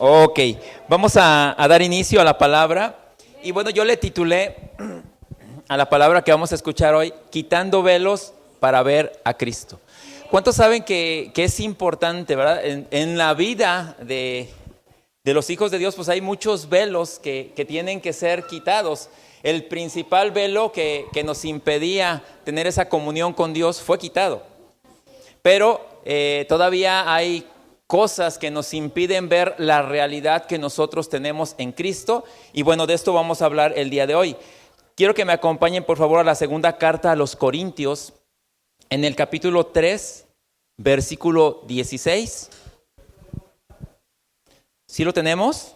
Ok, vamos a dar inicio a la palabra. Y bueno, yo le titulé a la palabra que vamos a escuchar hoy, Quitando velos para ver a Cristo. ¿Cuántos saben que es importante, verdad? En la vida de los hijos de Dios, pues hay muchos velos que tienen que ser quitados. El principal velo que nos impedía tener esa comunión con Dios fue quitado. Pero todavía hay cosas que nos impiden ver la realidad que nosotros tenemos en Cristo. Y bueno, de esto vamos a hablar el día de hoy. Quiero que me acompañen por favor a la segunda carta a los Corintios, en el capítulo 3, versículo 16. ¿Sí lo tenemos?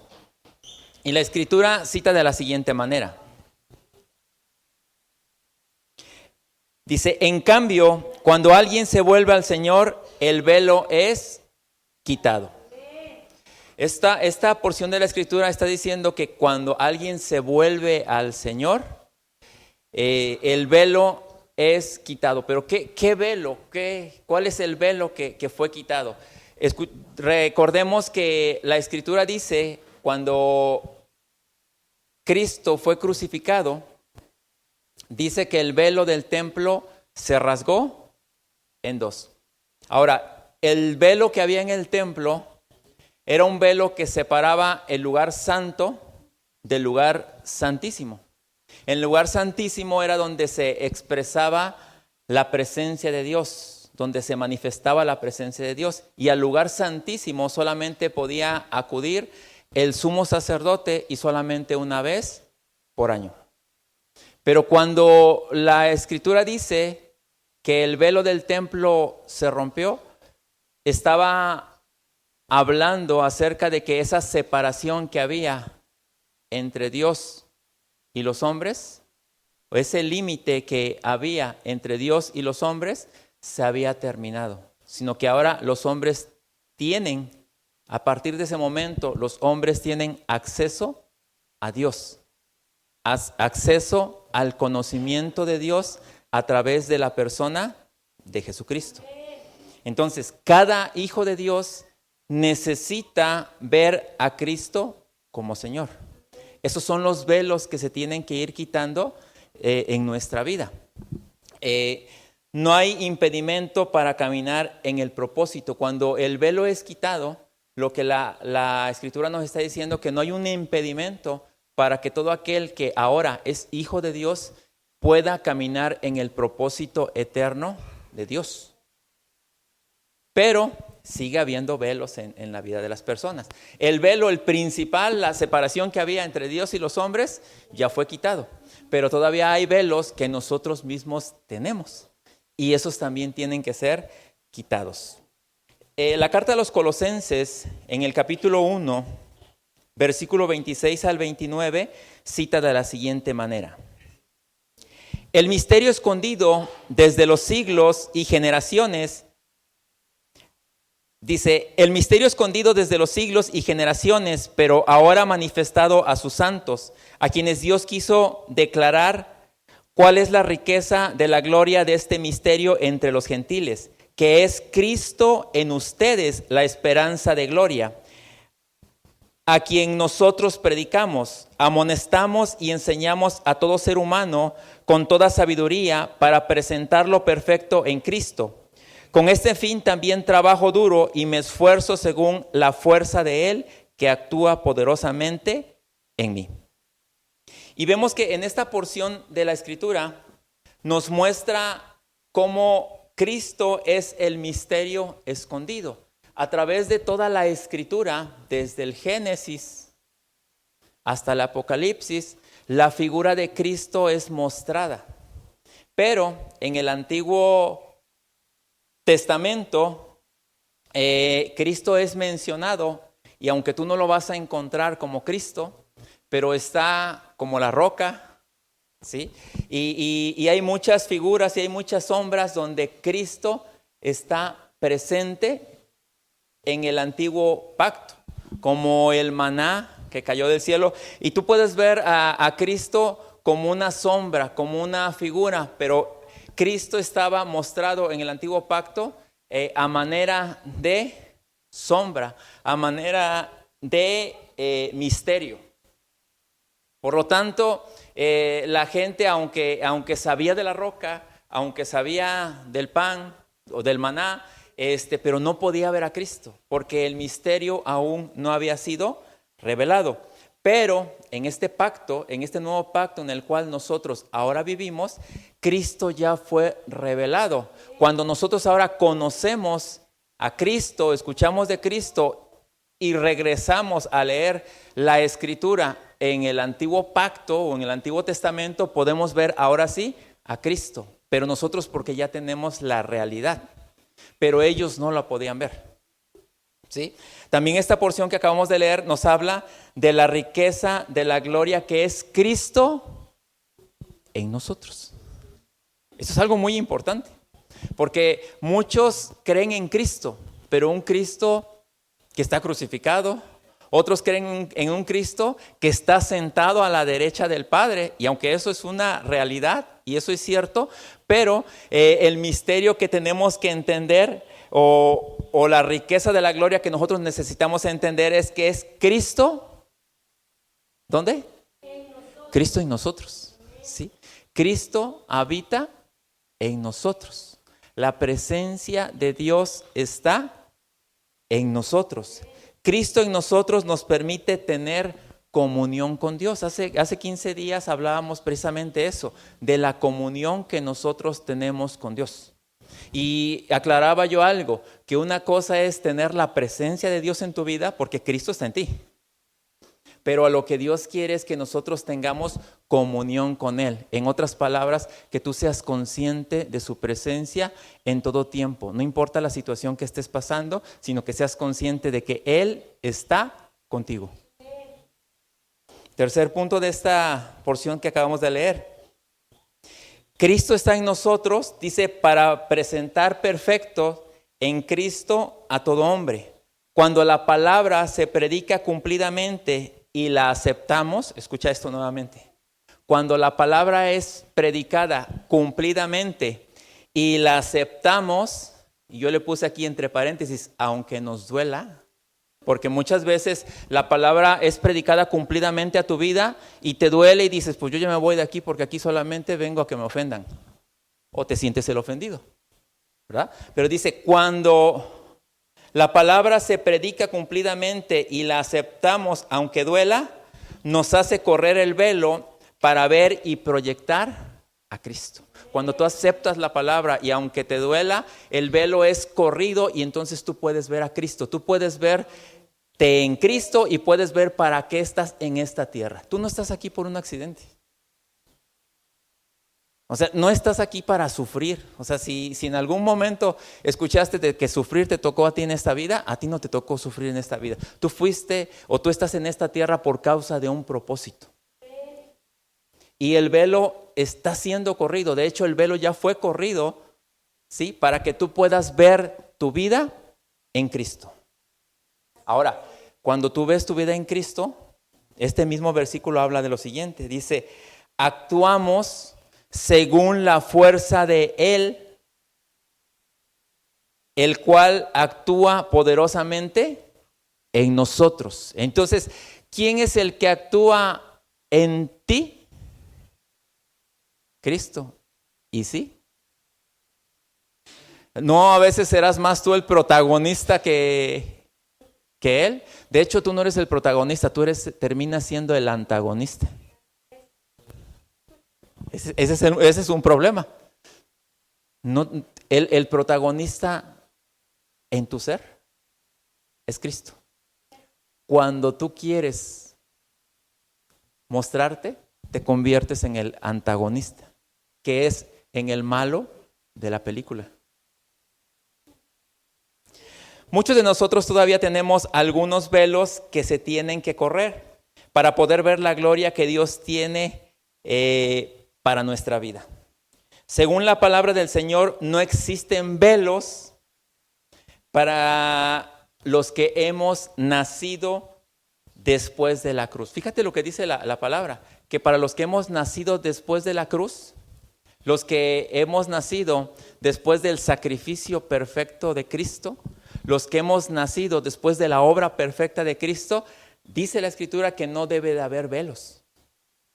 Y la Escritura cita de la siguiente manera. Dice, en cambio, cuando alguien se vuelve al Señor, el velo es quitado. Esta porción de la Escritura está diciendo que cuando alguien se vuelve al Señor, el velo es quitado. Pero ¿qué velo? ¿Cuál es el velo que fue quitado? Recordemos que la Escritura dice, cuando Cristo fue crucificado, dice que el velo del templo se rasgó en dos. Ahora, el velo que había en el templo era un velo que separaba el lugar santo del lugar santísimo. El lugar santísimo era donde se expresaba la presencia de Dios, donde se manifestaba la presencia de Dios. Y al lugar santísimo solamente podía acudir el sumo sacerdote y solamente una vez por año. Pero cuando la Escritura dice que el velo del templo se rompió, estaba hablando acerca de que esa separación que había entre Dios y los hombres, o ese límite que había entre Dios y los hombres, se había terminado. Sino que ahora los hombres tienen, a partir de ese momento, los hombres tienen acceso a Dios, acceso al conocimiento de Dios a través de la persona de Jesucristo. Entonces, cada hijo de Dios necesita ver a Cristo como Señor. Esos son los velos que se tienen que ir quitando en nuestra vida. No hay impedimento para caminar en el propósito. Cuando el velo es quitado, lo que la Escritura nos está diciendo, que no hay un impedimento para que todo aquel que ahora es hijo de Dios pueda caminar en el propósito eterno de Dios. Pero sigue habiendo velos en la vida de las personas. El velo, el principal, la separación que había entre Dios y los hombres, ya fue quitado. Pero todavía hay velos que nosotros mismos tenemos. Y esos también tienen que ser quitados. La carta a los Colosenses, en el capítulo 1, versículo 26 al 29, cita de la siguiente manera. El misterio escondido desde los siglos y generaciones. Dice, el misterio escondido desde los siglos y generaciones, pero ahora manifestado a sus santos, a quienes Dios quiso declarar cuál es la riqueza de la gloria de este misterio entre los gentiles, que es Cristo en ustedes, la esperanza de gloria, a quien nosotros predicamos, amonestamos y enseñamos a todo ser humano con toda sabiduría para presentarlo perfecto en Cristo. Con este fin también trabajo duro y me esfuerzo según la fuerza de Él que actúa poderosamente en mí. Y vemos que en esta porción de la Escritura nos muestra cómo Cristo es el misterio escondido. A través de toda la Escritura, desde el Génesis hasta el Apocalipsis, la figura de Cristo es mostrada. Pero en el Antiguo Testamento, Cristo es mencionado, y aunque tú no lo vas a encontrar como Cristo, pero está como la roca, ¿sí? Y hay muchas figuras y hay muchas sombras donde Cristo está presente en el antiguo pacto, como el maná que cayó del cielo. Y tú puedes ver a Cristo como una sombra, como una figura, pero Cristo estaba mostrado en el antiguo pacto a manera de sombra, a manera de misterio. Por lo tanto, la gente, aunque sabía de la roca, aunque sabía del pan o del maná, pero no podía ver a Cristo, porque el misterio aún no había sido revelado. Pero en este pacto, en este nuevo pacto en el cual nosotros ahora vivimos, Cristo ya fue revelado. Cuando nosotros ahora conocemos a Cristo, escuchamos de Cristo y regresamos a leer la Escritura en el Antiguo Pacto o en el Antiguo Testamento, podemos ver ahora sí a Cristo. Pero nosotros porque ya tenemos la realidad, pero ellos no la podían ver. ¿Sí? También esta porción que acabamos de leer nos habla de la riqueza de la gloria que es Cristo en nosotros. Eso es algo muy importante, porque muchos creen en Cristo, pero un Cristo que está crucificado. Otros creen en un Cristo que está sentado a la derecha del Padre, y aunque eso es una realidad y eso es cierto, pero el misterio que tenemos que entender o la riqueza de la gloria que nosotros necesitamos entender es que es Cristo. ¿Dónde? Cristo en nosotros. ¿Sí? Cristo habita en nosotros. La presencia de Dios está en nosotros. Cristo en nosotros nos permite tener comunión con Dios. Hace 15 días hablábamos precisamente eso, de la comunión que nosotros tenemos con Dios. Y aclaraba yo algo, que una cosa es tener la presencia de Dios en tu vida porque Cristo está en ti. Pero a lo que Dios quiere es que nosotros tengamos comunión con Él. En otras palabras, que tú seas consciente de su presencia en todo tiempo. No importa la situación que estés pasando, sino que seas consciente de que Él está contigo. Tercer punto de esta porción que acabamos de leer. Cristo está en nosotros, dice, para presentar perfecto en Cristo a todo hombre. Cuando la palabra se predica cumplidamente y la aceptamos, escucha esto nuevamente. Cuando la palabra es predicada cumplidamente y la aceptamos, y yo le puse aquí entre paréntesis, aunque nos duela, porque muchas veces la palabra es predicada cumplidamente a tu vida y te duele y dices, pues yo ya me voy de aquí porque aquí solamente vengo a que me ofendan. O te sientes el ofendido, ¿verdad? Pero dice, cuando la palabra se predica cumplidamente y la aceptamos aunque duela, nos hace correr el velo para ver y proyectar a Cristo. Cuando tú aceptas la palabra y aunque te duela, el velo es corrido y entonces tú puedes ver a Cristo. Tú puedes verte en Cristo y puedes ver para qué estás en esta tierra. Tú no estás aquí por un accidente. O sea, no estás aquí para sufrir. O sea, si en algún momento escuchaste de que sufrir te tocó a ti en esta vida, a ti no te tocó sufrir en esta vida. Tú fuiste o tú estás en esta tierra por causa de un propósito. Y el velo está siendo corrido. De hecho, el velo ya fue corrido, ¿sí? Para que tú puedas ver tu vida en Cristo. Ahora, cuando tú ves tu vida en Cristo, este mismo versículo habla de lo siguiente. Dice, actuamos según la fuerza de Él, el cual actúa poderosamente en nosotros. Entonces, ¿quién es el que actúa en ti? Cristo. ¿Y sí? No, a veces serás más tú el protagonista que Él. De hecho, tú no eres el protagonista, terminas siendo el antagonista. Ese es un problema. No, el protagonista en tu ser es Cristo. Cuando tú quieres mostrarte, te conviertes en el antagonista, que es en el malo de la película. Muchos de nosotros todavía tenemos algunos velos que se tienen que correr para poder ver la gloria que Dios tiene para nuestra vida. Según la palabra del Señor, no existen velos para los que hemos nacido después de la cruz. Fíjate lo que dice la palabra, que para los que hemos nacido después de la cruz, los que hemos nacido después del sacrificio perfecto de Cristo, los que hemos nacido después de la obra perfecta de Cristo, dice la Escritura que no debe de haber velos.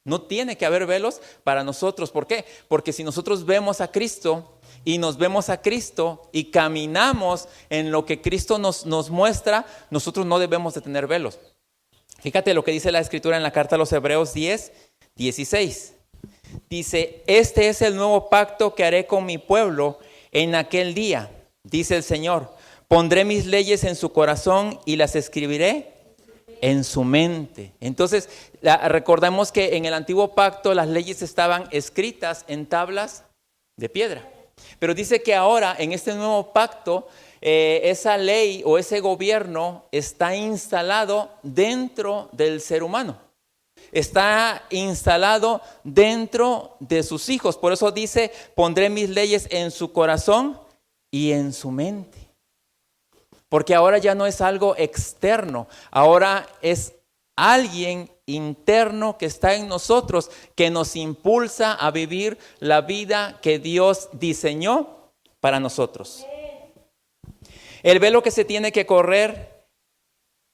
No tiene que haber velos para nosotros. ¿Por qué? Porque si nosotros vemos a Cristo y nos vemos a Cristo y caminamos en lo que Cristo nos muestra, nosotros no debemos de tener velos. Fíjate lo que dice la Escritura en la carta a los Hebreos 10:16. Dice, este es el nuevo pacto que haré con mi pueblo en aquel día, dice el Señor. Pondré mis leyes en su corazón y las escribiré en su mente. Entonces, recordamos que en el antiguo pacto las leyes estaban escritas en tablas de piedra. Pero dice que ahora en este nuevo pacto, esa ley o ese gobierno está instalado dentro del ser humano. Está instalado dentro de sus hijos. Por eso dice, pondré mis leyes en su corazón y en su mente. Porque ahora ya no es algo externo, ahora es alguien interno que está en nosotros, que nos impulsa a vivir la vida que Dios diseñó para nosotros. El velo que se tiene que correr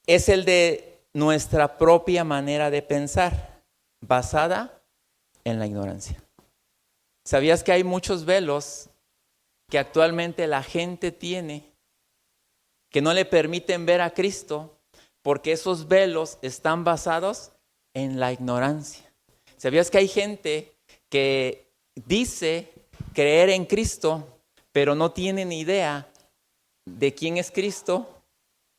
es el de nuestra propia manera de pensar, basada en la ignorancia. ¿Sabías que hay muchos velos que actualmente la gente tiene que no le permiten ver a Cristo, porque esos velos están basados en la ignorancia? ¿Sabías que hay gente que dice creer en Cristo, pero no tiene ni idea de quién es Cristo,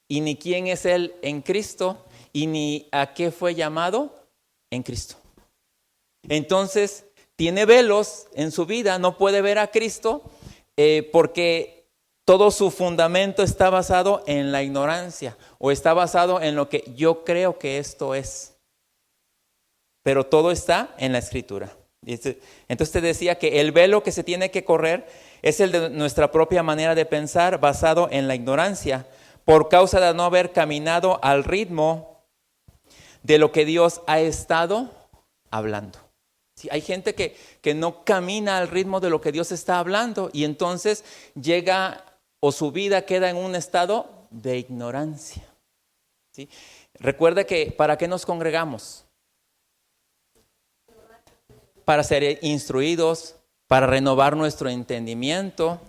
y ni quién es Él en Cristo, y ni a qué fue llamado en Cristo? Entonces, tiene velos en su vida, no puede ver a Cristo, porque todo su fundamento está basado en la ignorancia o está basado en lo que yo creo que esto es. Pero todo está en la Escritura. Entonces te decía que el velo que se tiene que correr es el de nuestra propia manera de pensar basado en la ignorancia por causa de no haber caminado al ritmo de lo que Dios ha estado hablando. Sí, hay gente que no camina al ritmo de lo que Dios está hablando y entonces llega o su vida queda en un estado de ignorancia. ¿Sí? Recuerda que ¿para qué nos congregamos? Para ser instruidos, para renovar nuestro entendimiento,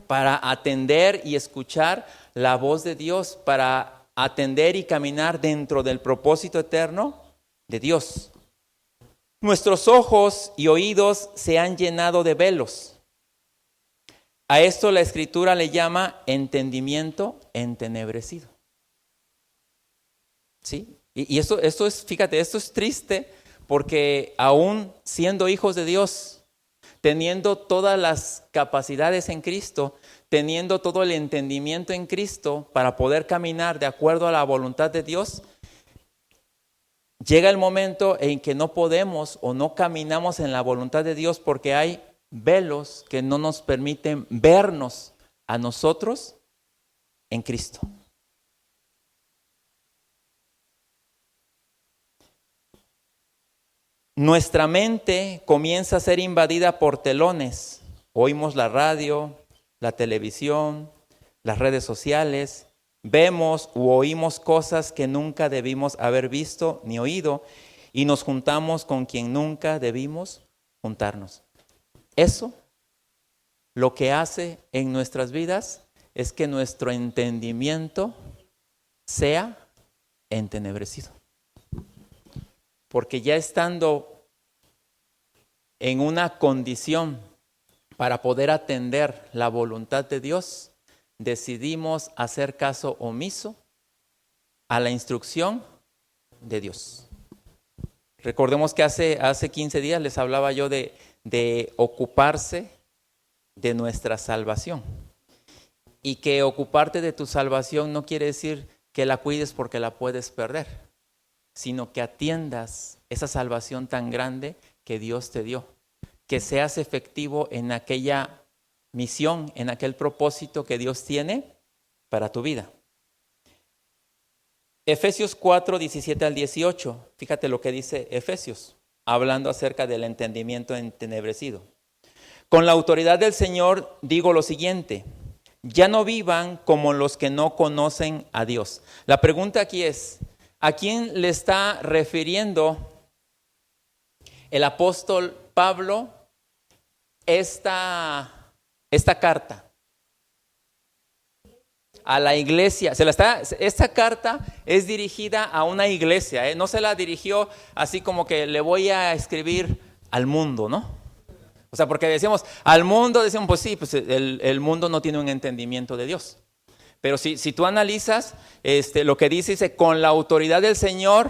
para atender y escuchar la voz de Dios, para atender y caminar dentro del propósito eterno de Dios. Nuestros ojos y oídos se han llenado de velos. A esto la Escritura le llama entendimiento entenebrecido. ¿Sí? Y esto es, fíjate, esto es triste porque aún siendo hijos de Dios, teniendo todas las capacidades en Cristo, teniendo todo el entendimiento en Cristo para poder caminar de acuerdo a la voluntad de Dios, llega el momento en que no podemos o no caminamos en la voluntad de Dios porque hay velos que no nos permiten vernos a nosotros en Cristo. Nuestra mente comienza a ser invadida por telones. Oímos la radio, la televisión, las redes sociales, vemos u oímos cosas que nunca debimos haber visto ni oído y nos juntamos con quien nunca debimos juntarnos. Eso lo que hace en nuestras vidas es que nuestro entendimiento sea entenebrecido. Porque ya estando en una condición para poder atender la voluntad de Dios, decidimos hacer caso omiso a la instrucción de Dios. Recordemos que hace 15 días les hablaba yo de ocuparse de nuestra salvación. Y que ocuparte de tu salvación no quiere decir que la cuides porque la puedes perder, sino que atiendas esa salvación tan grande que Dios te dio, que seas efectivo en aquella misión, en aquel propósito que Dios tiene para tu vida. Efesios 4, 17 al 18, fíjate lo que dice Efesios, hablando acerca del entendimiento entenebrecido. Con la autoridad del Señor digo lo siguiente: ya no vivan como los que no conocen a Dios. La pregunta aquí es, ¿a quién le está refiriendo el apóstol Pablo esta carta? A la iglesia. Esta carta es dirigida a una iglesia, ¿eh? No se la dirigió así como que le voy a escribir al mundo, ¿no? O sea, porque decimos, al mundo, decimos, pues sí, pues el mundo no tiene un entendimiento de Dios. Pero si tú analizas lo que dice, con la autoridad del Señor,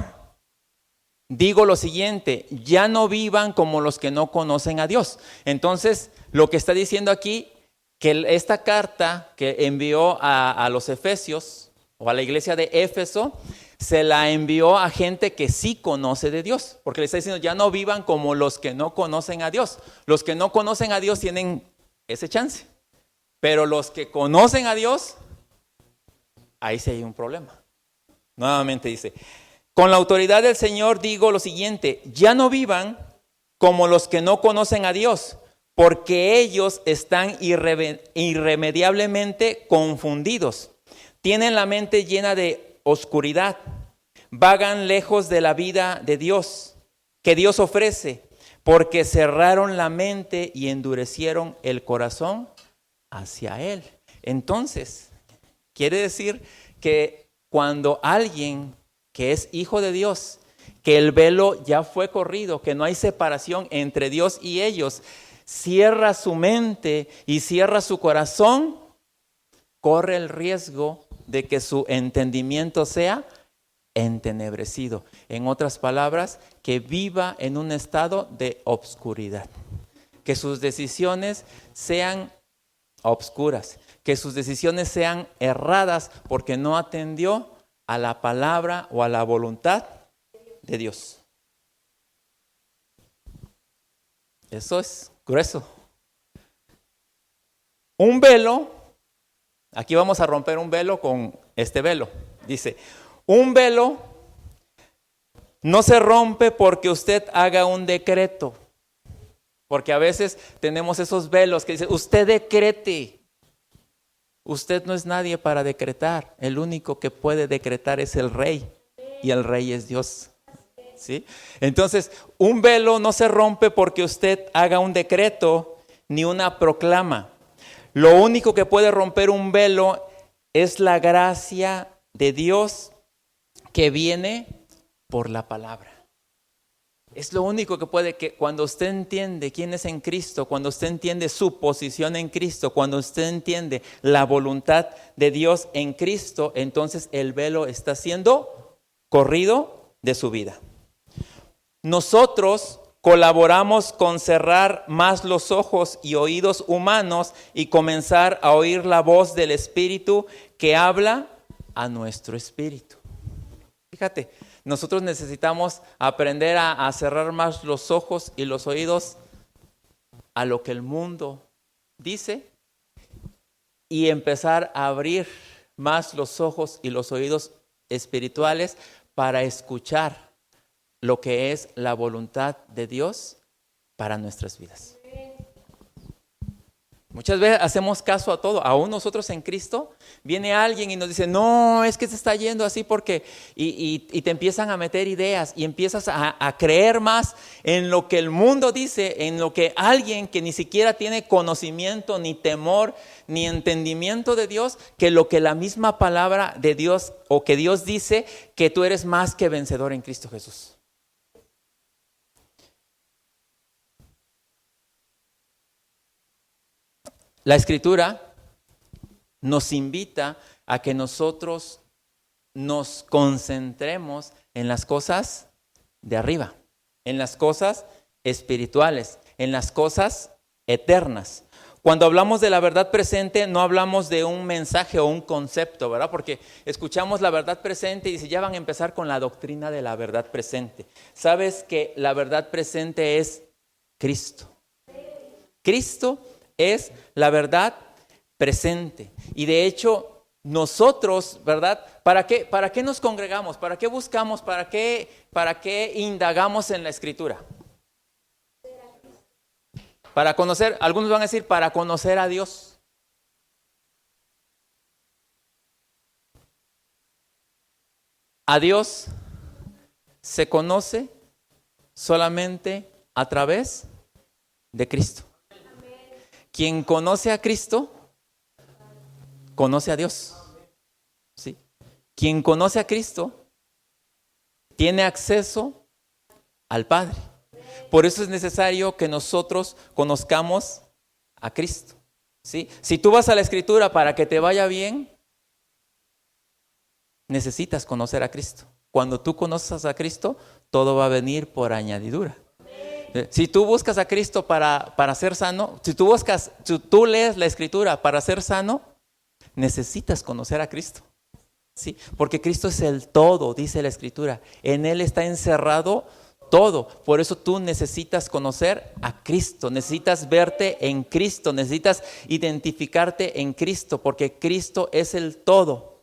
digo lo siguiente, ya no vivan como los que no conocen a Dios. Entonces, lo que está diciendo aquí, que esta carta que envió a los Efesios, o a la iglesia de Éfeso, se la envió a gente que sí conoce de Dios, porque le está diciendo, ya no vivan como los que no conocen a Dios. Los que no conocen a Dios tienen ese chance, pero los que conocen a Dios, ahí sí hay un problema. Nuevamente dice, con la autoridad del Señor digo lo siguiente, ya no vivan como los que no conocen a Dios, porque ellos están irremediablemente confundidos. Tienen la mente llena de oscuridad, vagan lejos de la vida de Dios, que Dios ofrece, porque cerraron la mente y endurecieron el corazón hacia Él. Entonces, quiere decir que cuando alguien que es hijo de Dios, que el velo ya fue corrido, que no hay separación entre Dios y ellos, cierra su mente y cierra su corazón, corre el riesgo de que su entendimiento sea entenebrecido. En otras palabras, que viva en un estado de obscuridad. Que sus decisiones sean obscuras. Que sus decisiones sean erradas porque no atendió a la palabra o a la voluntad de Dios. Eso es grueso. Un velo. Aquí vamos a romper un velo con este velo. Dice, un velo no se rompe porque usted haga un decreto. Porque a veces tenemos esos velos que dicen, usted decrete. Usted no es nadie para decretar. El único que puede decretar es el Rey. Y el Rey es Dios. ¿Sí? Entonces, un velo no se rompe porque usted haga un decreto ni una proclama. Lo único que puede romper un velo es la gracia de Dios que viene por la palabra. Es lo único que puede, que cuando usted entiende quién es en Cristo, cuando usted entiende su posición en Cristo, cuando usted entiende la voluntad de Dios en Cristo, entonces el velo está siendo corrido de su vida. Nosotros colaboramos con cerrar más los ojos y oídos humanos y comenzar a oír la voz del Espíritu que habla a nuestro espíritu. Fíjate, nosotros necesitamos aprender a cerrar más los ojos y los oídos a lo que el mundo dice y empezar a abrir más los ojos y los oídos espirituales para escuchar lo que es la voluntad de Dios para nuestras vidas. Muchas veces hacemos caso a todo, aún nosotros en Cristo, viene alguien y nos dice, no, es que se está yendo así porque, y te empiezan a meter ideas y empiezas a creer más en lo que el mundo dice, en lo que alguien que ni siquiera tiene conocimiento, ni temor, ni entendimiento de Dios, que lo que la misma palabra de Dios o que Dios dice, que tú eres más que vencedor en Cristo Jesús. La Escritura nos invita a que nosotros nos concentremos en las cosas de arriba, en las cosas espirituales, en las cosas eternas. Cuando hablamos de la verdad presente, no hablamos de un mensaje o un concepto, ¿verdad? Porque escuchamos la verdad presente y dice, ya van a empezar con la doctrina de la verdad presente. ¿Sabes que la verdad presente es Cristo? Cristo es la verdad presente. Y de hecho, nosotros, ¿verdad? ¿Para qué nos congregamos? ¿Para qué buscamos? ¿Para qué indagamos en la Escritura? Para conocer, algunos van a decir, para conocer a Dios. A Dios se conoce solamente a través de Cristo. Quien conoce a Cristo, conoce a Dios. ¿Sí? Quien conoce a Cristo, tiene acceso al Padre. Por eso es necesario que nosotros conozcamos a Cristo. ¿Sí? Si tú vas a la Escritura para que te vaya bien, necesitas conocer a Cristo. Cuando tú conoces a Cristo, todo va a venir por añadidura. Si tú buscas a Cristo para ser sano, si tú lees la Escritura para ser sano, necesitas conocer a Cristo. ¿Sí? Porque Cristo es el todo, dice la Escritura. En Él está encerrado todo. Por eso tú necesitas conocer a Cristo, necesitas verte en Cristo, necesitas identificarte en Cristo, porque Cristo es el todo.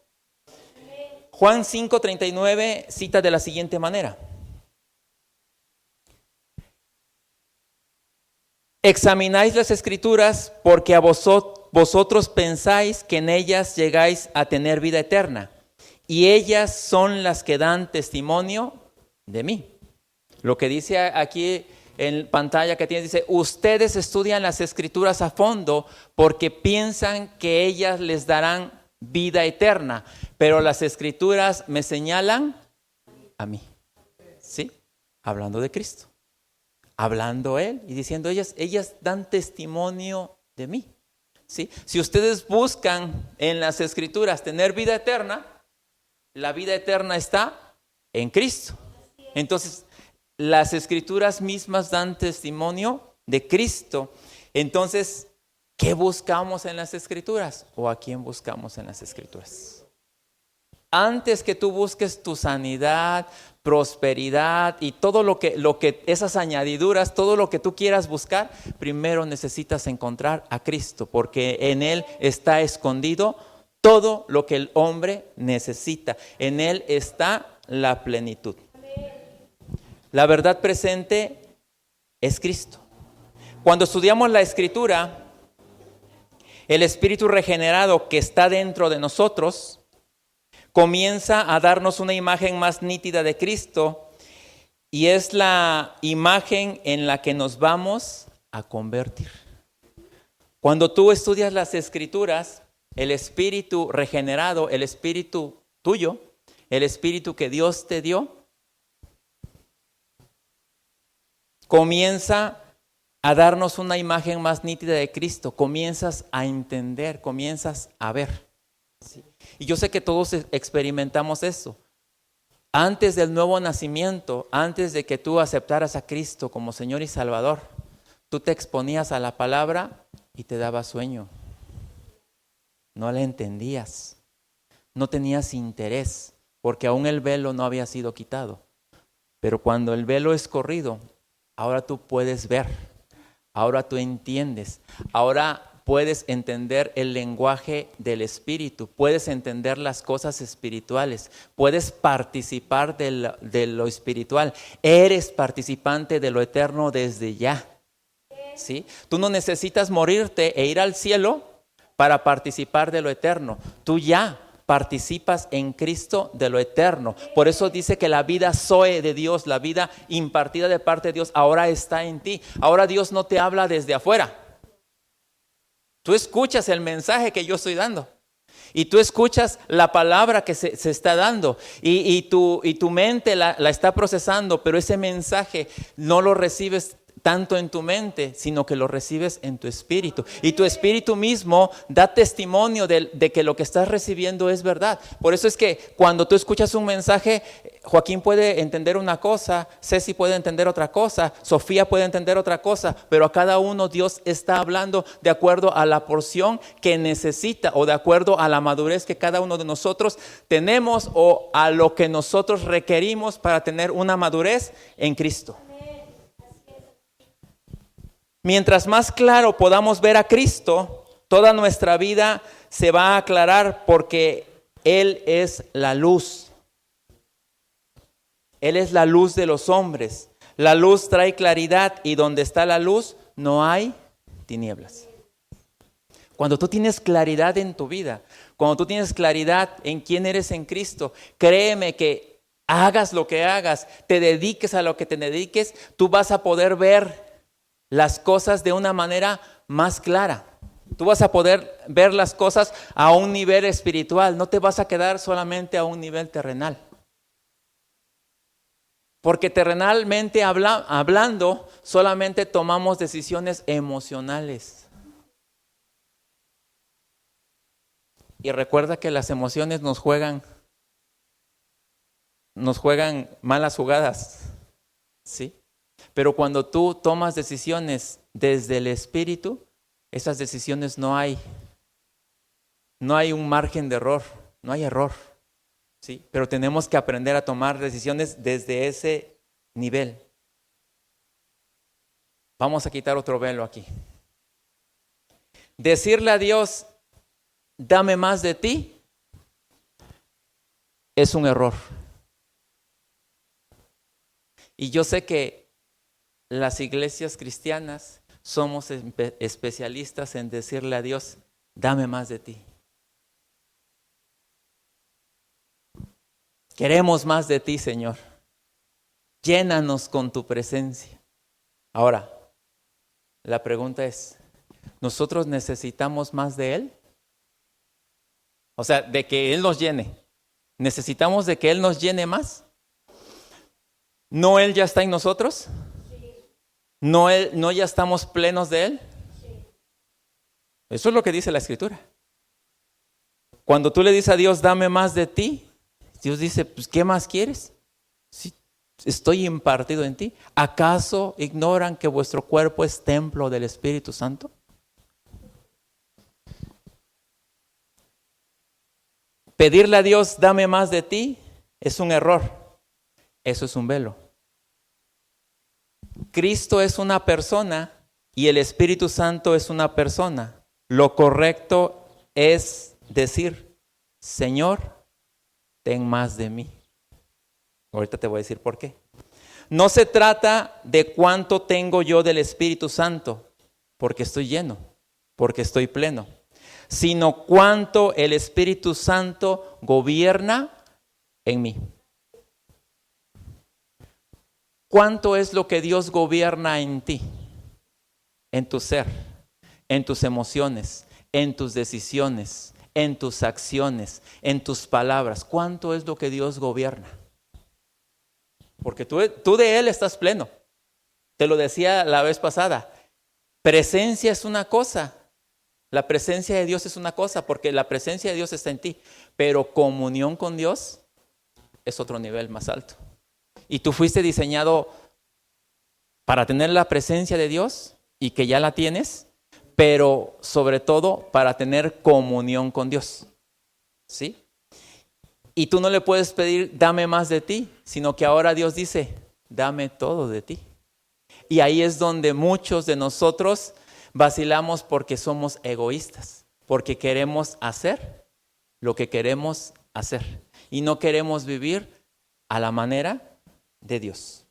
Juan 5:39 cita de la siguiente manera: examináis las Escrituras porque a vosotros pensáis que en ellas llegáis a tener vida eterna, y ellas son las que dan testimonio de mí. Lo que dice aquí en pantalla que tienes, dice: ustedes estudian las Escrituras a fondo porque piensan que ellas les darán vida eterna, pero las Escrituras me señalan a mí. ¿Sí? Hablando de Cristo. Hablando Él y diciendo ellas dan testimonio de mí. ¿Sí? Si ustedes buscan en las Escrituras tener vida eterna, la vida eterna está en Cristo. Entonces, las Escrituras mismas dan testimonio de Cristo. Entonces, ¿qué buscamos en las Escrituras? ¿O a quién buscamos en las Escrituras? Antes que tú busques tu sanidad, prosperidad y todo lo que esas añadiduras, todo lo que tú quieras buscar, primero necesitas encontrar a Cristo, porque en Él está escondido todo lo que el hombre necesita. En Él está la plenitud. La verdad presente es Cristo. Cuando estudiamos la Escritura, el Espíritu regenerado que está dentro de nosotros comienza a darnos una imagen más nítida de Cristo, y es la imagen en la que nos vamos a convertir. Cuando tú estudias las Escrituras, el Espíritu regenerado, el Espíritu tuyo, el Espíritu que Dios te dio, comienza a darnos una imagen más nítida de Cristo. Comienzas a entender, comienzas a ver. ¿Sí? Y yo sé que todos experimentamos eso. Antes del nuevo nacimiento, antes de que tú aceptaras a Cristo como Señor y Salvador, tú te exponías a la palabra y te daba sueño. No la entendías, no tenías interés, porque aún el velo no había sido quitado. Pero cuando el velo es corrido, ahora tú puedes ver, ahora tú entiendes, ahora puedes entender el lenguaje del Espíritu, puedes entender las cosas espirituales, puedes participar de lo espiritual, eres participante de lo eterno desde ya. ¿Sí? Tú no necesitas morirte e ir al cielo para participar de lo eterno, tú ya participas en Cristo de lo eterno. Por eso dice que la vida zoe de Dios, la vida impartida de parte de Dios, ahora está en ti. Ahora Dios no te habla desde afuera. Tú escuchas el mensaje que yo estoy dando y tú escuchas la palabra que se está dando y tu mente la está procesando, pero ese mensaje no lo recibes tanto en tu mente, sino que lo recibes en tu espíritu. Y tu espíritu mismo da testimonio de que lo que estás recibiendo es verdad. Por eso es que cuando tú escuchas un mensaje, Joaquín puede entender una cosa, Ceci puede entender otra cosa, Sofía puede entender otra cosa, pero a cada uno Dios está hablando de acuerdo a la porción que necesita o de acuerdo a la madurez que cada uno de nosotros tenemos o a lo que nosotros requerimos para tener una madurez en Cristo. Mientras más claro podamos ver a Cristo, toda nuestra vida se va a aclarar porque Él es la luz. Él es la luz de los hombres. La luz trae claridad y donde está la luz no hay tinieblas. Cuando tú tienes claridad en tu vida, cuando tú tienes claridad en quién eres en Cristo, créeme que hagas lo que hagas, te dediques a lo que te dediques, tú vas a poder ver las cosas de una manera más clara. Tú vas a poder ver las cosas a un nivel espiritual, no te vas a quedar solamente a un nivel terrenal. Porque terrenalmente hablando, solamente tomamos decisiones emocionales. Y recuerda que las emociones nos juegan malas jugadas, ¿sí? Pero cuando tú tomas decisiones desde el Espíritu, esas decisiones no hay un margen de error, no hay error, ¿sí? Pero tenemos que aprender a tomar decisiones desde ese nivel. Vamos a quitar otro velo aquí. Decirle a Dios, dame más de ti, es un error. Y yo sé que las iglesias cristianas somos especialistas en decirle a Dios, dame más de ti. Queremos más de ti, Señor. Llénanos con tu presencia. Ahora, la pregunta es, ¿nosotros necesitamos más de Él? O sea, de que Él nos llene. ¿Necesitamos de que Él nos llene más? ¿No Él ya está en nosotros? ¿No ya estamos plenos de Él? Eso es lo que dice la Escritura. Cuando tú le dices a Dios, dame más de ti, Dios dice, pues, ¿qué más quieres? Sí, estoy impartido en ti. ¿Acaso ignoran que vuestro cuerpo es templo del Espíritu Santo? Pedirle a Dios, dame más de ti, es un error. Eso es un velo. Cristo es una persona y el Espíritu Santo es una persona. Lo correcto es decir, Señor, ten más de mí. Ahorita te voy a decir por qué. No se trata de cuánto tengo yo del Espíritu Santo, porque estoy lleno, porque estoy pleno, sino cuánto el Espíritu Santo gobierna en mí. ¿Cuánto es lo que Dios gobierna en ti? En tu ser, en tus emociones, en tus decisiones, en tus acciones, en tus palabras. ¿Cuánto es lo que Dios gobierna? Porque tú de Él estás pleno. Te lo decía la vez pasada. Presencia es una cosa. La presencia de Dios es una cosa, porque la presencia de Dios está en ti. Pero comunión con Dios es otro nivel más alto. Y tú fuiste diseñado para tener la presencia de Dios y que ya la tienes, pero sobre todo para tener comunión con Dios. ¿Sí? Y tú no le puedes pedir, dame más de ti, sino que ahora Dios dice, dame todo de ti. Y ahí es donde muchos de nosotros vacilamos porque somos egoístas, porque queremos hacer lo que queremos hacer y no queremos vivir a la manera de Dios.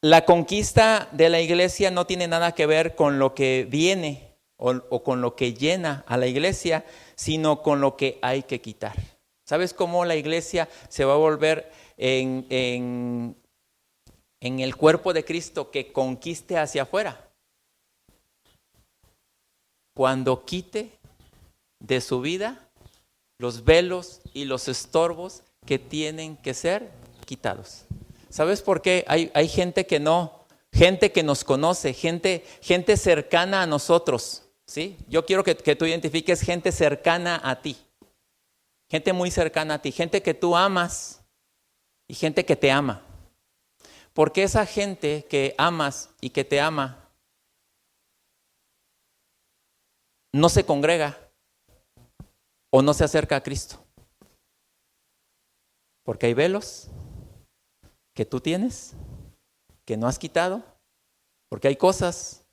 La conquista de la iglesia no tiene nada que ver con lo que viene o con lo que llena a la iglesia, sino con lo que hay que quitar. ¿Sabes cómo la iglesia se va a volver en el cuerpo de Cristo que conquiste hacia afuera? Cuando quite de su vida los velos y los estorbos que tienen que ser quitados. ¿Sabes por qué? Hay gente que nos conoce, gente cercana a nosotros, ¿sí? Yo quiero que tú identifiques gente cercana a ti, gente muy cercana a ti, gente que tú amas y gente que te ama. Porque esa gente que amas y que te ama no se congrega o no se acerca a Cristo. Porque hay velos que tú tienes, que no has quitado, porque hay cosas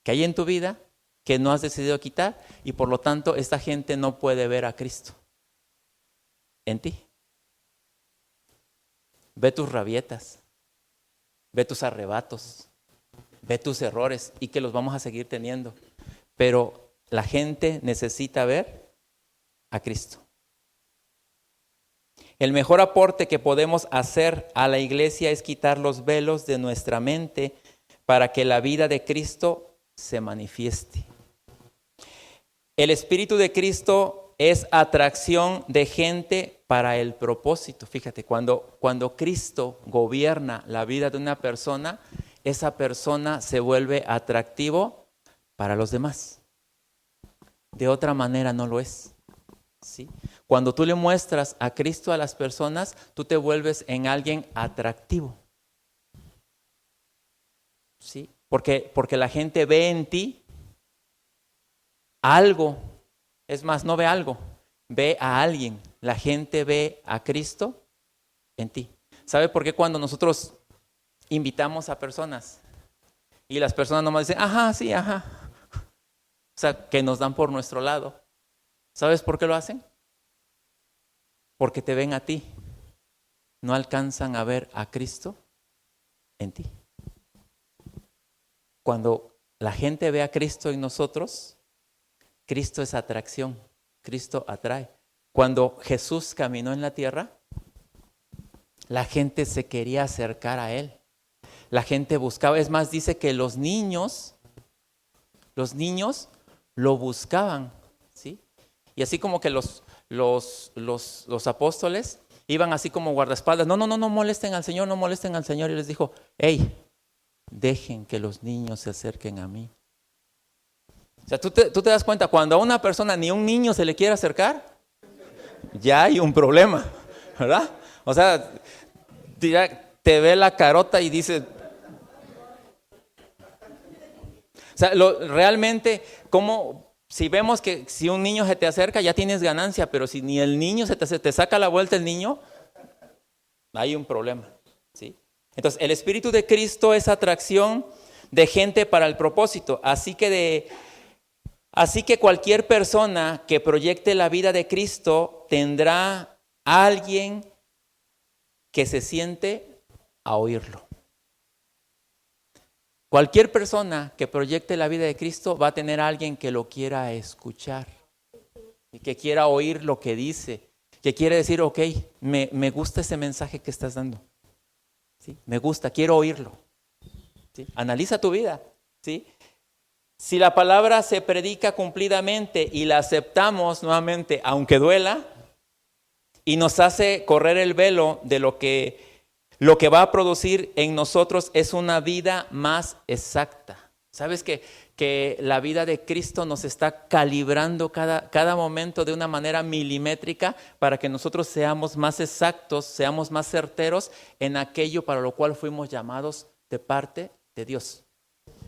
que hay en tu vida que no has decidido quitar y por lo tanto esta gente no puede ver a Cristo en ti. Ve tus rabietas, ve tus arrebatos, ve tus errores y que los vamos a seguir teniendo. Pero la gente necesita ver a Cristo. El mejor aporte que podemos hacer a la iglesia es quitar los velos de nuestra mente para que la vida de Cristo se manifieste. El Espíritu de Cristo es atracción de gente para el propósito. Fíjate, cuando Cristo gobierna la vida de una persona, esa persona se vuelve atractivo para los demás. De otra manera no lo es. ¿Sí? Cuando tú le muestras a Cristo a las personas, tú te vuelves en alguien atractivo. ¿Sí? Porque la gente ve en ti algo. Es más, no ve algo, ve a alguien. La gente ve a Cristo en ti. ¿Sabe por qué cuando nosotros invitamos a personas y las personas nomás dicen, ajá, sí, ajá? O sea, que nos dan por nuestro lado. ¿Sabes por qué lo hacen? Porque te ven a ti. No alcanzan a ver a Cristo en ti. Cuando la gente ve a Cristo en nosotros, Cristo es atracción. Cristo atrae. Cuando Jesús caminó en la tierra, la gente se quería acercar a Él. La gente buscaba. Es más, dice que los niños lo buscaban. ¿Sí? Y así como que los apóstoles iban así como guardaespaldas. No molesten al Señor, no molesten al Señor. Y les dijo, hey, dejen que los niños se acerquen a mí. O sea, tú te das cuenta, cuando a una persona ni un niño se le quiere acercar, ya hay un problema, ¿verdad? O sea, te ve la carota y dice... O sea, realmente, como si vemos que si un niño se te acerca, ya tienes ganancia, pero si ni el niño te saca la vuelta el niño, hay un problema, ¿sí? Entonces, el Espíritu de Cristo es atracción de gente para el propósito, Así que cualquier persona que proyecte la vida de Cristo tendrá a alguien que se siente a oírlo. Cualquier persona que proyecte la vida de Cristo va a tener a alguien que lo quiera escuchar y que quiera oír lo que dice, que quiere decir, ok, me gusta ese mensaje que estás dando. ¿Sí? Me gusta, quiero oírlo. ¿Sí? Analiza tu vida. ¿Sí? Si la palabra se predica cumplidamente y la aceptamos nuevamente, aunque duela, y nos hace correr el velo de lo que va a producir en nosotros es una vida más exacta. ¿Sabes que la vida de Cristo nos está calibrando cada momento de una manera milimétrica para que nosotros seamos más exactos, seamos más certeros en aquello para lo cual fuimos llamados de parte de Dios?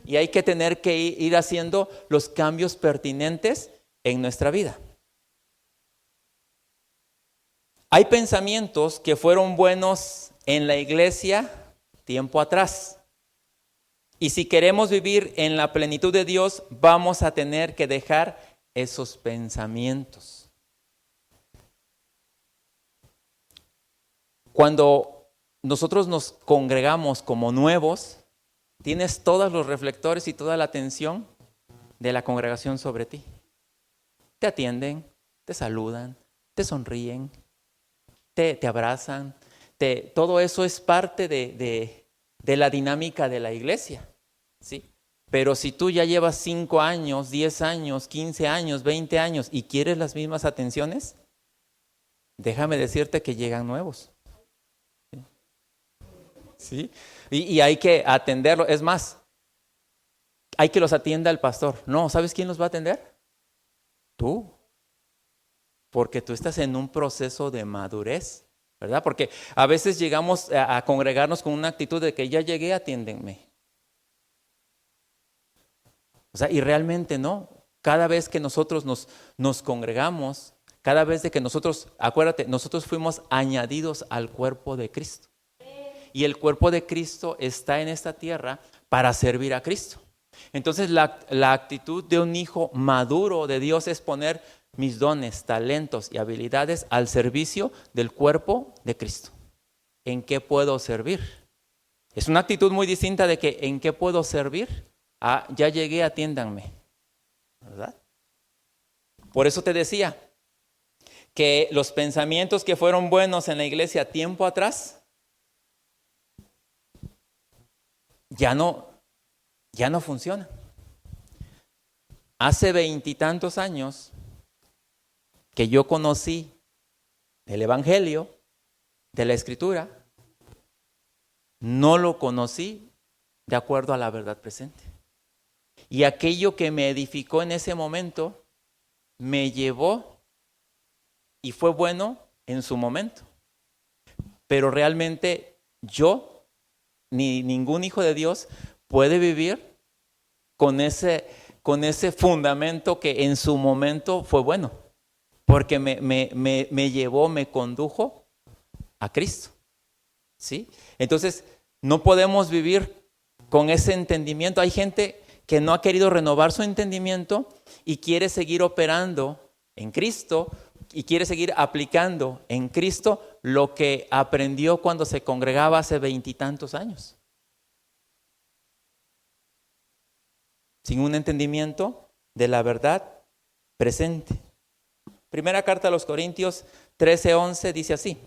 Y hay que tener que ir haciendo los cambios pertinentes en nuestra vida. Hay pensamientos que fueron buenos en la iglesia tiempo atrás. Y si queremos vivir en la plenitud de Dios, vamos a tener que dejar esos pensamientos. Cuando nosotros nos congregamos como nuevos, tienes todos los reflectores y toda la atención de la congregación sobre ti. Te atienden, te saludan, te sonríen, te abrazan. Todo eso es parte de la dinámica de la iglesia. ¿Sí? Pero si tú ya llevas 5 años, 10 años, 15 años, 20 años y quieres las mismas atenciones, déjame decirte que llegan nuevos. ¿Sí? Y hay que atenderlo. Es más, hay que los atienda el pastor. No, ¿sabes quién los va a atender? Tú. Porque tú estás en un proceso de madurez, ¿verdad? Porque a veces llegamos a congregarnos con una actitud de que ya llegué, atiéndenme. O sea, y realmente no. Cada vez que nosotros nos congregamos, cada vez de que nosotros, acuérdate, nosotros fuimos añadidos al cuerpo de Cristo. Y el cuerpo de Cristo está en esta tierra para servir a Cristo. Entonces la actitud de un hijo maduro de Dios es poner mis dones, talentos y habilidades al servicio del cuerpo de Cristo. ¿En qué puedo servir? Es una actitud muy distinta de que ¿en qué puedo servir? Ya llegué, atiéndanme. ¿Verdad? Por eso te decía que los pensamientos que fueron buenos en la iglesia tiempo atrás, ya no funcionan. Hace 20 y tantos años que yo conocí el Evangelio de la Escritura, no lo conocí de acuerdo a la verdad presente. Y aquello que me edificó en ese momento me llevó y fue bueno en su momento. Pero realmente yo, ni ningún hijo de Dios, puede vivir con ese fundamento que en su momento fue bueno. Porque me llevó, me condujo a Cristo. ¿Sí? Entonces, no podemos vivir con ese entendimiento. Hay gente que no ha querido renovar su entendimiento y quiere seguir operando en Cristo y quiere seguir aplicando en Cristo lo que aprendió cuando se congregaba hace 20 y tantos años. Sin un entendimiento de la verdad presente. Primera carta a los Corintios 13:11 dice así.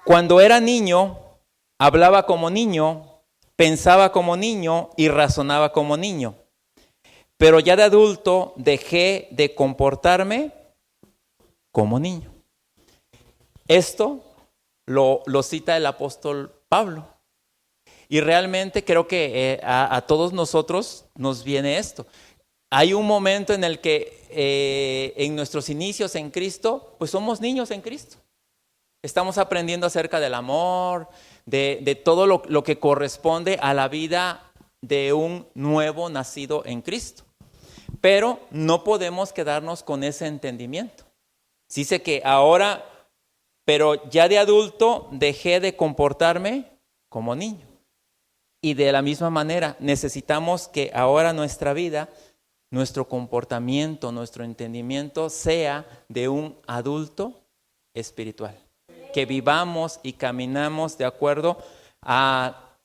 Cuando era niño, hablaba como niño, pensaba como niño y razonaba como niño. Pero ya de adulto dejé de comportarme como niño. Esto lo cita el apóstol Pablo. Y realmente creo que a todos nosotros nos viene esto. Hay un momento en el que en nuestros inicios en Cristo, pues somos niños en Cristo. Estamos aprendiendo acerca del amor, de todo lo que corresponde a la vida de un nuevo nacido en Cristo. Pero no podemos quedarnos con ese entendimiento. Dice que ahora, pero ya de adulto dejé de comportarme como niño. Y de la misma manera necesitamos que ahora nuestra vida, nuestro comportamiento, nuestro entendimiento sea de un adulto espiritual. Que vivamos y caminamos de acuerdo a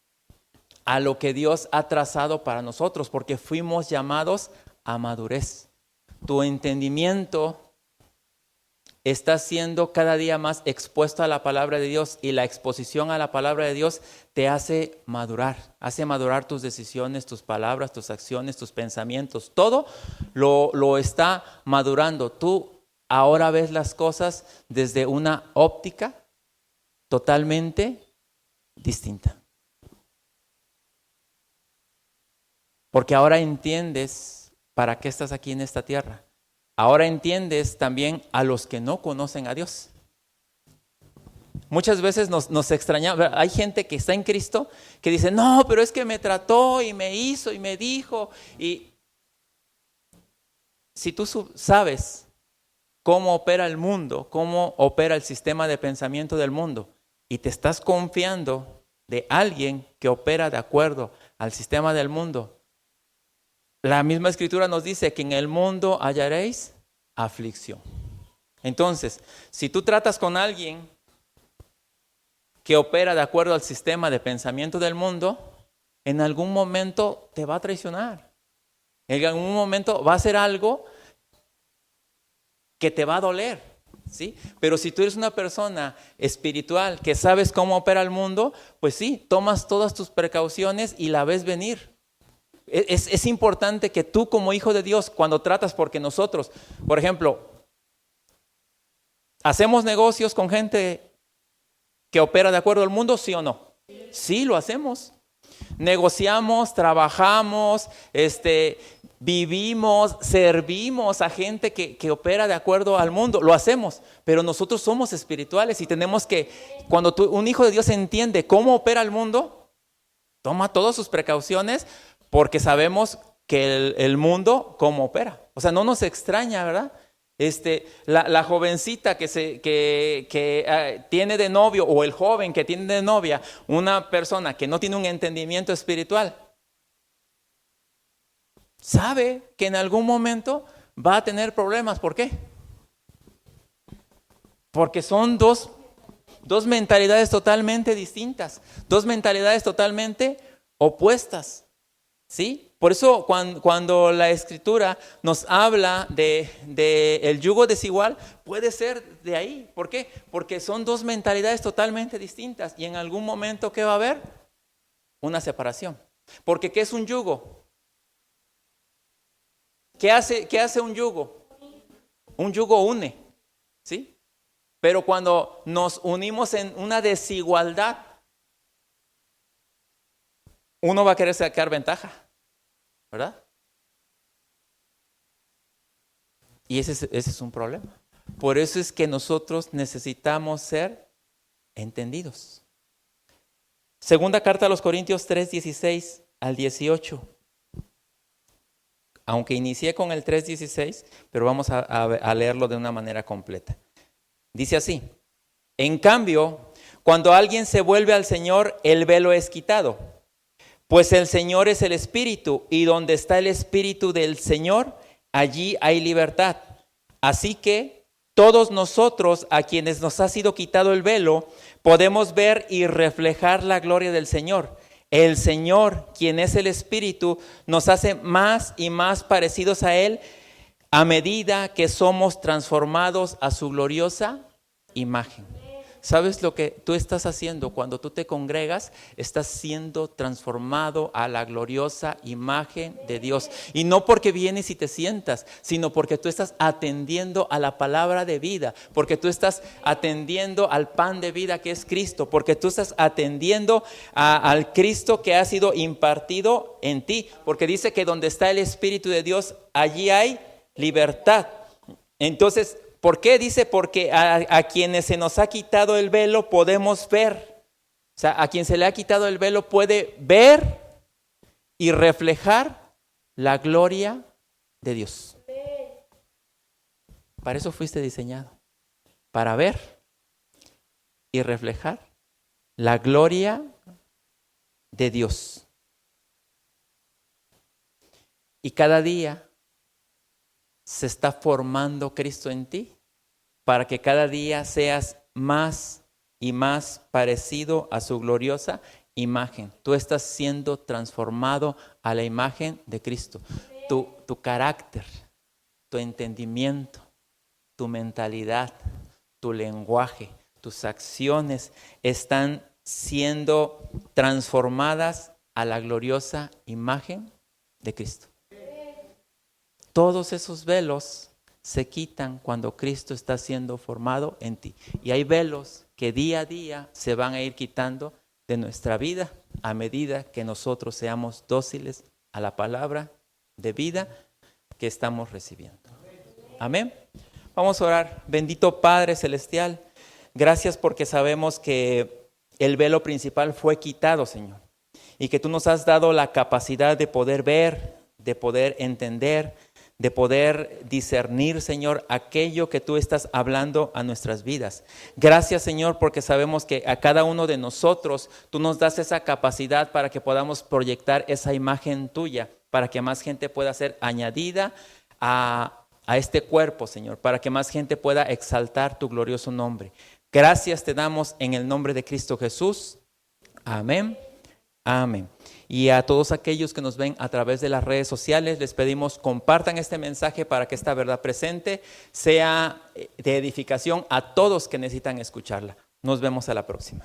lo que Dios ha trazado para nosotros, porque fuimos llamados a madurez. Tu entendimiento está siendo cada día más expuesto a la palabra de Dios y la exposición a la palabra de Dios te hace madurar tus decisiones, tus palabras, tus acciones, tus pensamientos. Todo lo está madurando. Tú ahora ves las cosas desde una óptica totalmente distinta. Porque ahora entiendes para qué estás aquí en esta tierra. Ahora entiendes también a los que no conocen a Dios. Muchas veces nos extrañamos. Hay gente que está en Cristo que dice, no, pero es que me trató y me hizo y me dijo. Y si tú sabes cómo opera el mundo, cómo opera el sistema de pensamiento del mundo, y te estás confiando de alguien que opera de acuerdo al sistema del mundo, la misma Escritura nos dice que en el mundo hallaréis aflicción. Entonces, si tú tratas con alguien que opera de acuerdo al sistema de pensamiento del mundo, en algún momento te va a traicionar. En algún momento va a hacer algo que te va a doler, ¿sí? Pero si tú eres una persona espiritual que sabes cómo opera el mundo, pues sí, tomas todas tus precauciones y la ves venir. Es importante que tú como hijo de Dios, cuando tratas, porque nosotros, por ejemplo, ¿hacemos negocios con gente que opera de acuerdo al mundo, sí o no? Sí, lo hacemos. Negociamos, trabajamos, vivimos, servimos a gente que opera de acuerdo al mundo, lo hacemos, pero nosotros somos espirituales y tenemos que, cuando un hijo de Dios entiende cómo opera el mundo, toma todas sus precauciones porque sabemos que el mundo cómo opera. O sea, no nos extraña, ¿verdad? La jovencita que tiene de novio, o el joven que tiene de novia una persona que no tiene un entendimiento espiritual, sabe que en algún momento va a tener problemas. ¿Por qué? Porque son dos mentalidades totalmente distintas, dos mentalidades totalmente opuestas, ¿sí? Por eso cuando la Escritura nos habla de el yugo desigual, puede ser de ahí. ¿Por qué? Porque son dos mentalidades totalmente distintas y en algún momento, ¿qué va a haber? Una separación. Porque ¿qué es un yugo? ¿Qué hace un yugo? Un yugo une, ¿sí? Pero cuando nos unimos en una desigualdad, uno va a querer sacar ventaja, ¿verdad? Y ese es un problema. Por eso es que nosotros necesitamos ser entendidos. Segunda carta a los Corintios 3:16 al 18. Aunque inicié con el 3:16, pero vamos a leerlo de una manera completa. Dice así: en cambio, cuando alguien se vuelve al Señor, el velo es quitado. Pues el Señor es el Espíritu, y donde está el Espíritu del Señor, allí hay libertad. Así que todos nosotros, a quienes nos ha sido quitado el velo, podemos ver y reflejar la gloria del Señor. El Señor, quien es el Espíritu, nos hace más y más parecidos a Él a medida que somos transformados a su gloriosa imagen. ¿Sabes lo que tú estás haciendo cuando tú te congregas? Estás siendo transformado a la gloriosa imagen de Dios. Y no porque vienes y te sientas, sino porque tú estás atendiendo a la palabra de vida, porque tú estás atendiendo al pan de vida que es Cristo, porque tú estás atendiendo al Cristo que ha sido impartido en ti, porque dice que donde está el Espíritu de Dios, allí hay libertad. Entonces, ¿por qué? Dice, porque a quienes se nos ha quitado el velo podemos ver. O sea, a quien se le ha quitado el velo puede ver y reflejar la gloria de Dios. Para eso fuiste diseñado. Para ver y reflejar la gloria de Dios. Y cada día se está formando Cristo en ti para que cada día seas más y más parecido a su gloriosa imagen. Tú estás siendo transformado a la imagen de Cristo. Tu carácter, tu entendimiento, tu mentalidad, tu lenguaje, tus acciones están siendo transformadas a la gloriosa imagen de Cristo. Todos esos velos se quitan cuando Cristo está siendo formado en ti. Y hay velos que día a día se van a ir quitando de nuestra vida a medida que nosotros seamos dóciles a la palabra de vida que estamos recibiendo. Amén. Vamos a orar. Bendito Padre Celestial, gracias porque sabemos que el velo principal fue quitado, Señor, y que tú nos has dado la capacidad de poder ver, de poder entender, de poder discernir, Señor, aquello que tú estás hablando a nuestras vidas. Gracias, Señor, porque sabemos que a cada uno de nosotros tú nos das esa capacidad para que podamos proyectar esa imagen tuya, para que más gente pueda ser añadida a este cuerpo, Señor, para que más gente pueda exaltar tu glorioso nombre. Gracias te damos en el nombre de Cristo Jesús. Amén. Amén. Y a todos aquellos que nos ven a través de las redes sociales, les pedimos compartan este mensaje para que esta verdad presente sea de edificación a todos que necesitan escucharla. Nos vemos a la próxima.